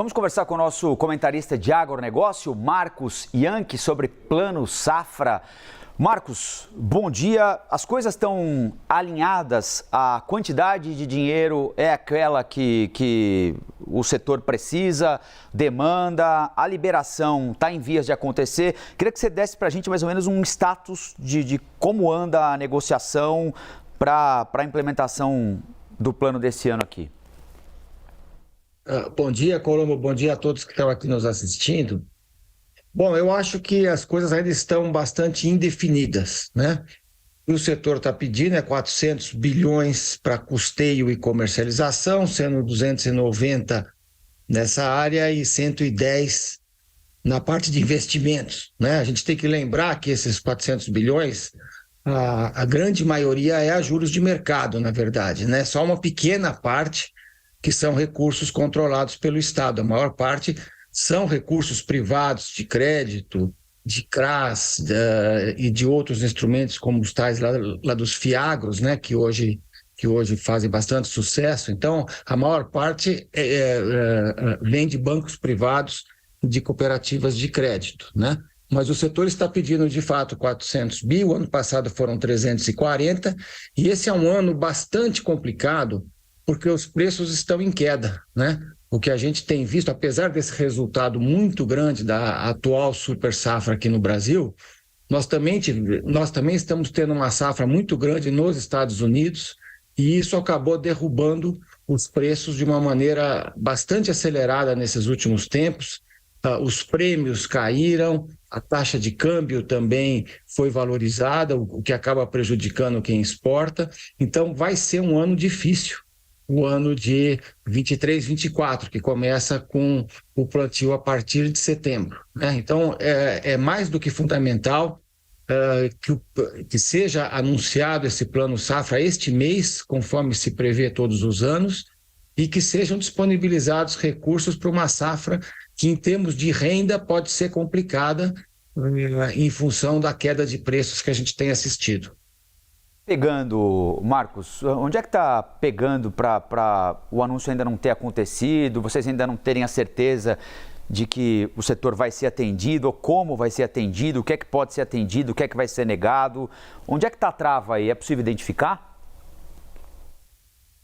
Vamos conversar com o nosso comentarista de agronegócio, Marcos Yankee, sobre Plano Safra. Marcos, bom dia. As coisas estão alinhadas? A quantidade de dinheiro é aquela que o setor precisa, demanda, a liberação está em vias de acontecer. Queria que você desse para a gente mais ou menos um status de como anda a negociação para a implementação do plano desse ano aqui. Bom dia, Colombo. Bom dia a todos que estão aqui nos assistindo. Bom, eu acho que as coisas ainda estão bastante indefinidas, né? O setor está pedindo 400 bilhões para custeio e comercialização, sendo 290 nessa área e 110 na parte de investimentos, né? A gente tem que lembrar que esses 400 bilhões, a grande maioria é a juros de mercado, na verdade, né? Só uma pequena parte que são recursos controlados pelo Estado. A maior parte são recursos privados de crédito, de CRAs e de outros instrumentos como os tais lá dos FIAGROS, né, que hoje fazem bastante sucesso. Então, a maior parte vem de bancos privados e de cooperativas de crédito, né? Mas o setor está pedindo, de fato, 400 bi, o ano passado foram 340, e esse é um ano bastante complicado, porque os preços estão em queda, né? O que a gente tem visto, apesar desse resultado muito grande da atual super safra aqui no Brasil, nós também estamos tendo uma safra muito grande nos Estados Unidos, e isso acabou derrubando os preços de uma maneira bastante acelerada nesses últimos tempos. Os prêmios caíram, a taxa de câmbio também foi valorizada, o que acaba prejudicando quem exporta. Então vai ser um ano difícil, o ano de 23, 24, que começa com o plantio a partir de setembro, né? Então, é mais do que fundamental que seja anunciado esse plano safra este mês, conforme se prevê todos os anos, e que sejam disponibilizados recursos para uma safra que, em termos de renda, pode ser complicada em função da queda de preços que a gente tem assistido. Pegando, Marcos, onde é que está pegando para o anúncio ainda não ter acontecido, vocês ainda não terem a certeza de que o setor vai ser atendido, ou como vai ser atendido, o que é que pode ser atendido, o que é que vai ser negado? Onde é que está a trava aí? É possível identificar?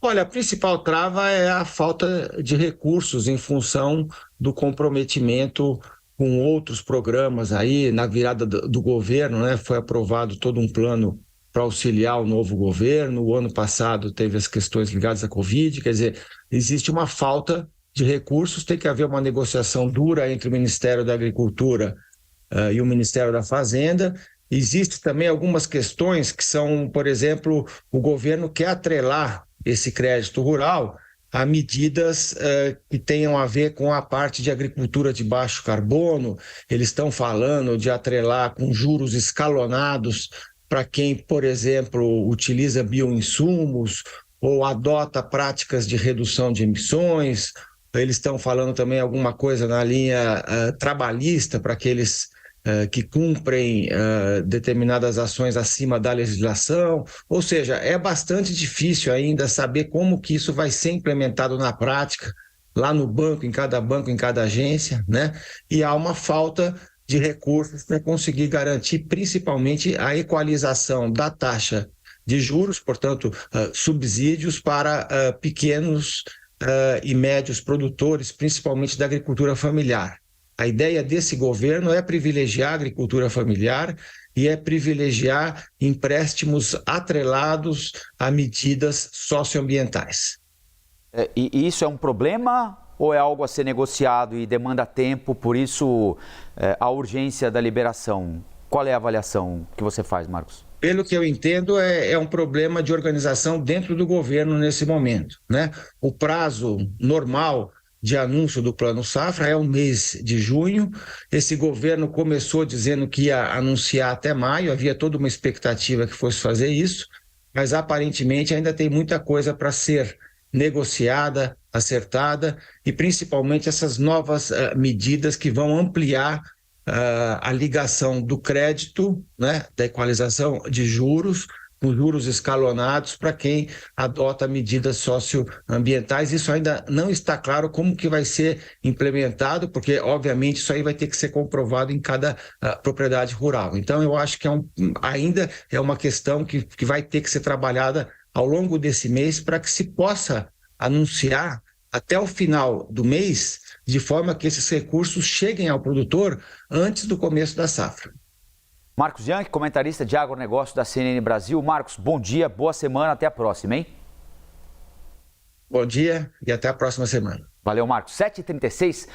Olha, a principal trava é a falta de recursos em função do comprometimento com outros programas aí. Na virada do governo, né, foi aprovado todo um plano para auxiliar o novo governo. O ano passado teve as questões ligadas à Covid, quer dizer, existe uma falta de recursos, tem que haver uma negociação dura entre o Ministério da Agricultura e o Ministério da Fazenda. Existem também algumas questões que são, por exemplo, o governo quer atrelar esse crédito rural a medidas que tenham a ver com a parte de agricultura de baixo carbono. Eles estão falando de atrelar com juros escalonados para quem, por exemplo, utiliza bioinsumos ou adota práticas de redução de emissões. Eles estão falando também alguma coisa na linha trabalhista para aqueles que cumprem determinadas ações acima da legislação. Ou seja, é bastante difícil ainda saber como que isso vai ser implementado na prática, lá no banco, em cada agência, né? E há uma falta de recursos para conseguir garantir principalmente a equalização da taxa de juros, portanto, subsídios para pequenos e médios produtores, principalmente da agricultura familiar. A ideia desse governo é privilegiar a agricultura familiar e é privilegiar empréstimos atrelados a medidas socioambientais. E isso é um problema ou é algo a ser negociado e demanda tempo, por isso a urgência da liberação? Qual é a avaliação que você faz, Marcos? Pelo que eu entendo, é um problema de organização dentro do governo nesse momento, né? O prazo normal de anúncio do Plano Safra é o mês de junho. Esse governo começou dizendo que ia anunciar até maio, havia toda uma expectativa que fosse fazer isso, mas aparentemente ainda tem muita coisa para ser negociada, acertada, e principalmente essas novas medidas que vão ampliar a ligação do crédito, né, da equalização de juros, com juros escalonados para quem adota medidas socioambientais. Isso ainda não está claro como que vai ser implementado, porque, obviamente, isso aí vai ter que ser comprovado em cada propriedade rural. Então, eu acho que ainda é uma questão que vai ter que ser trabalhada ao longo desse mês para que se possa anunciar até o final do mês, de forma que esses recursos cheguem ao produtor antes do começo da safra. Marcos Yanck, comentarista de agronegócio da CNN Brasil. Marcos, bom dia, boa semana, até a próxima, hein? Bom dia e até a próxima semana. Valeu, Marcos. 7h36.